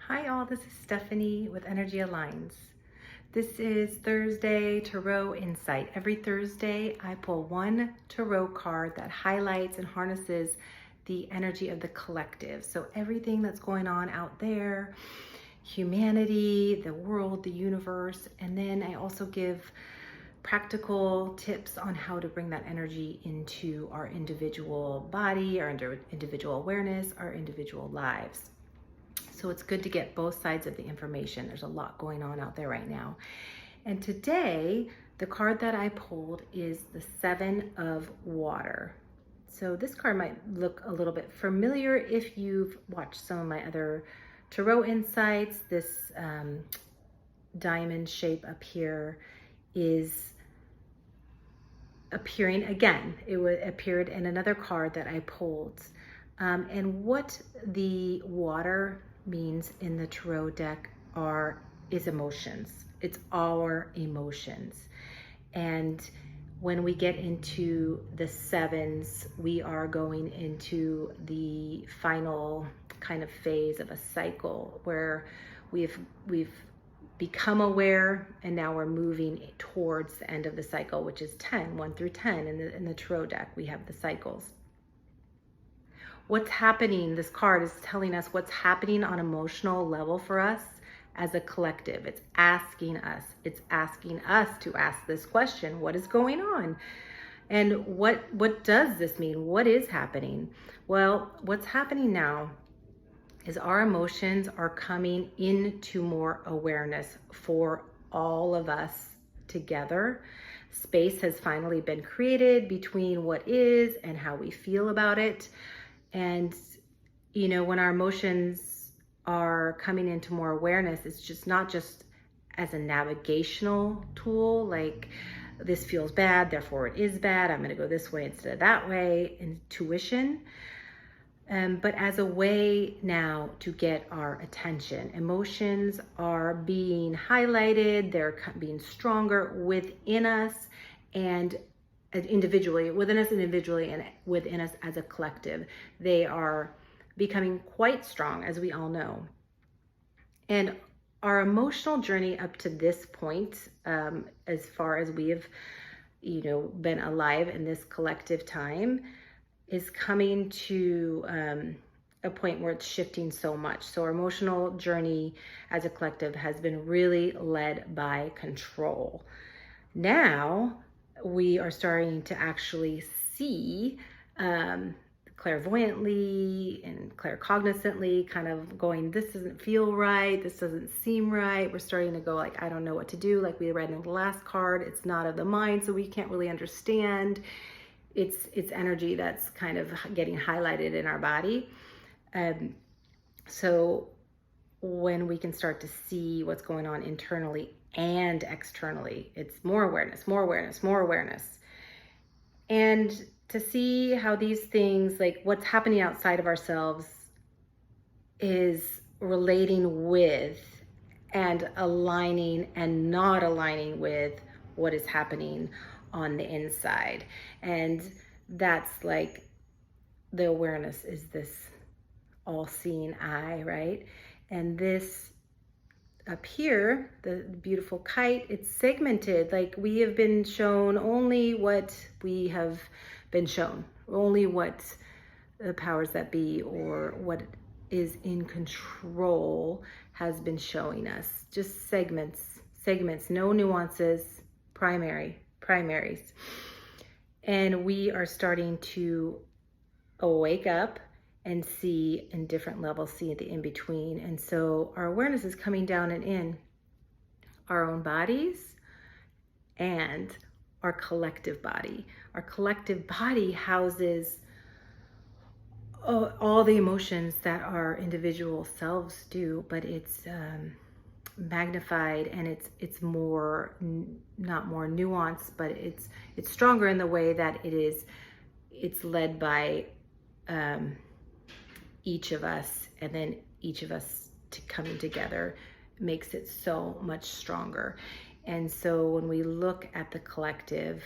Hi all, this is Stephanie with Energy Aligns. This is Thursday Tarot Insight. Every Thursday I pull one tarot card that highlights and harnesses the energy of the collective. So everything that's going on out there, humanity, the world, the universe, and then I also give practical tips on how to bring that energy into our individual body, our individual awareness, our individual lives. So it's good to get both sides of the information. There's a lot going on out there right now. And today, the card that I pulled is the Seven of Water. So this card might look a little bit familiar if you've watched some of my other tarot insights. This diamond shape up here is appearing again. It appeared in another card that I pulled. And what the water means in the tarot deck is emotions. It's our emotions. And when we get into the sevens, we are going into the final kind of phase of a cycle where we've become aware, and now we're moving towards the end of the cycle, which is 10, 1 through 10 in the tarot deck. We have the cycles. What's happening, this card is telling us what's happening on emotional level for us as a collective. It's asking us to ask this question: what is going on? And what does this mean? What is happening? Well, what's happening now is our emotions are coming into more awareness for all of us together. Space has finally been created between what is and how we feel about it. And, you know, when our emotions are coming into more awareness, it's just not just as a navigational tool, like this feels bad, therefore it is bad, I'm going to go this way instead of that way, intuition. But as a way now to get our attention. Emotions are being highlighted, they're being stronger within us and individually, within us individually and within us as a collective. They are becoming quite strong, as we all know. And our emotional journey up to this point, as far as we have, been alive in this collective time, is coming to a point where it's shifting so much. So our emotional journey as a collective has been really led by control. Now we are starting to actually see clairvoyantly and claircognizantly, kind of going, this doesn't feel right, this doesn't seem right. We're starting to go like, I don't know what to do. Like we read in the last card, it's not of the mind, so we can't really understand. It's energy that's kind of getting highlighted in our body. So when we can start to see what's going on internally and externally, it's more awareness, more awareness, more awareness. And to see how these things, like what's happening outside of ourselves, is relating with and aligning and not aligning with what is happening on the inside. And that's like the awareness is this all-seeing eye, right? And this up here, the beautiful kite, it's segmented. Like we have been shown only what we have been shown, only what the powers that be or what is in control has been showing us. Just segments, no nuances, primaries. And we are starting to wake up and see in different levels, see the in-between. And so our awareness is coming down and in our own bodies and our collective body. Our collective body houses all the emotions that our individual selves do, but it's magnified, and it's more, not more nuanced, but it's stronger in the way that it's led by each of us, and then each of us coming together makes it so much stronger. And so when we look at the collective,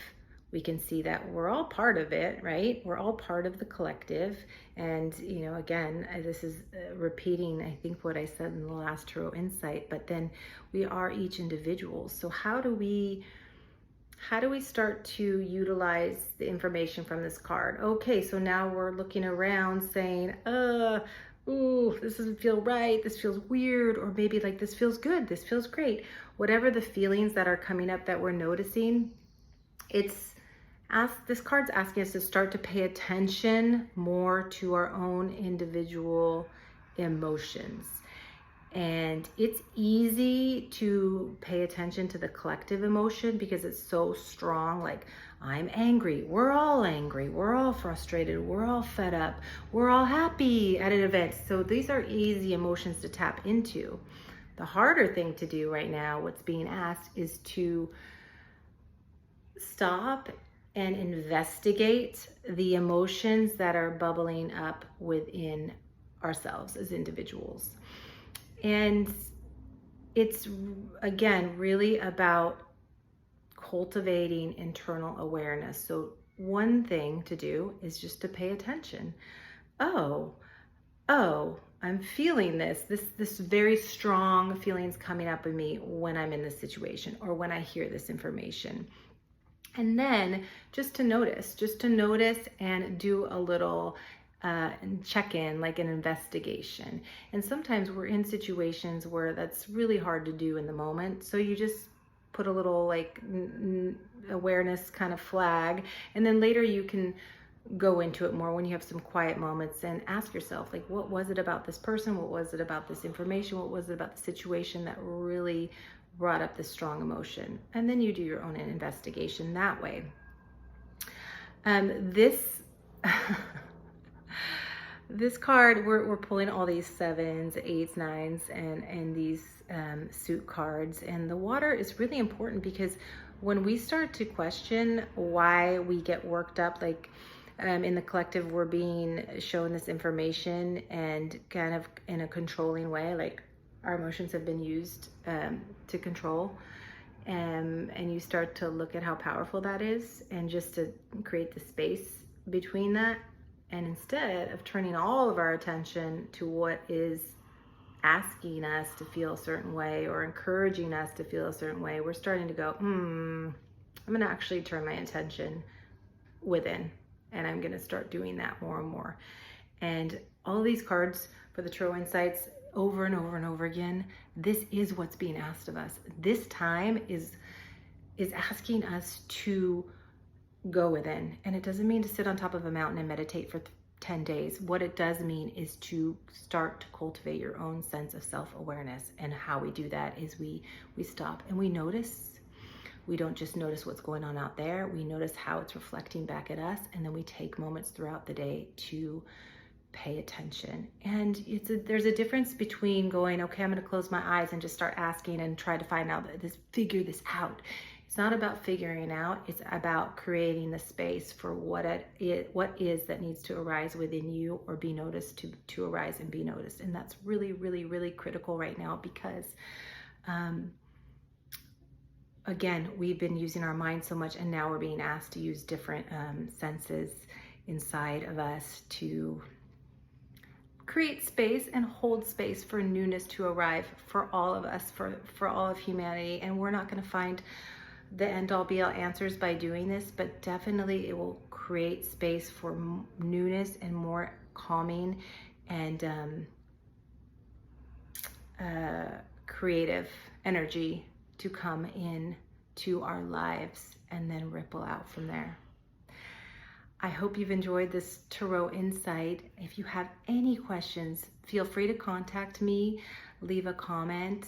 we can see that we're all part of it, right? We're all part of the collective. And, again, this is repeating, I think, what I said in the last Tarot Insight, but then we are each individuals. So how do we start to utilize the information from this card? Okay, so now we're looking around saying, ooh, this doesn't feel right, this feels weird, or maybe like this feels good, this feels great. Whatever the feelings that are coming up that we're noticing, this card's asking us to start to pay attention more to our own individual emotions. And it's easy to pay attention to the collective emotion because it's so strong. Like, I'm angry, we're all frustrated, we're all fed up, we're all happy at an event. So these are easy emotions to tap into. The harder thing to do right now, what's being asked, is to stop and investigate the emotions that are bubbling up within ourselves as individuals. And it's, again, really about cultivating internal awareness. So one thing to do is just to pay attention. Oh, I'm feeling this very strong feelings coming up in me when I'm in this situation or when I hear this information. And then just to notice and do a little check in, like an investigation. And sometimes we're in situations where that's really hard to do in the moment. So you just put a little like awareness kind of flag, and then later you can go into it more when you have some quiet moments and ask yourself, like, what was it about this person? What was it about this information? What was it about the situation that really brought up this strong emotion? And then you do your own investigation that way. This card, we're pulling all these 7s, 8s, 9s, and these suit cards. And the water is really important because when we start to question why we get worked up, like in the collective, we're being shown this information and kind of in a controlling way, like our emotions have been used to control. And you start to look at how powerful that is, and just to create the space between that. And instead of turning all of our attention to what is asking us to feel a certain way or encouraging us to feel a certain way, we're starting to go, I'm going to actually turn my attention within. And I'm going to start doing that more and more. And all of these cards for the Tarot Insights, over and over and over again, this is what's being asked of us. This time is asking us to go within. And it doesn't mean to sit on top of a mountain and meditate for 10 days. What it does mean is to start to cultivate your own sense of self-awareness. And how we do that is we stop and we notice. We don't just notice what's going on out there. We notice how it's reflecting back at us. And then we take moments throughout the day to pay attention. And there's a difference between going, okay, I'm going to close my eyes and just start asking and try to figure this out. It's not about figuring out, it's about creating the space for what is that needs to arise within you or be noticed to arise and be noticed. And that's really, really, really critical right now because, again, we've been using our mind so much, and now we're being asked to use different senses inside of us to create space and hold space for newness to arrive for all of us, for all of humanity. And we're not going to find the end-all be-all answers by doing this, but definitely it will create space for newness and more calming and creative energy to come in to our lives and then ripple out from there. I hope you've enjoyed this Tarot Insight. If you have any questions, feel free to contact me, leave a comment,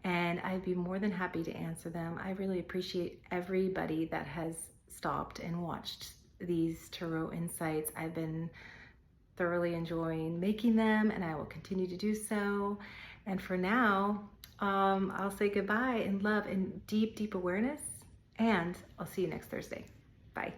and I'd be more than happy to answer them. I really appreciate everybody that has stopped and watched these Tarot Insights. I've been thoroughly enjoying making them, and I will continue to do so. And for now, I'll say goodbye in love and deep, deep awareness, and I'll see you next Thursday. Bye.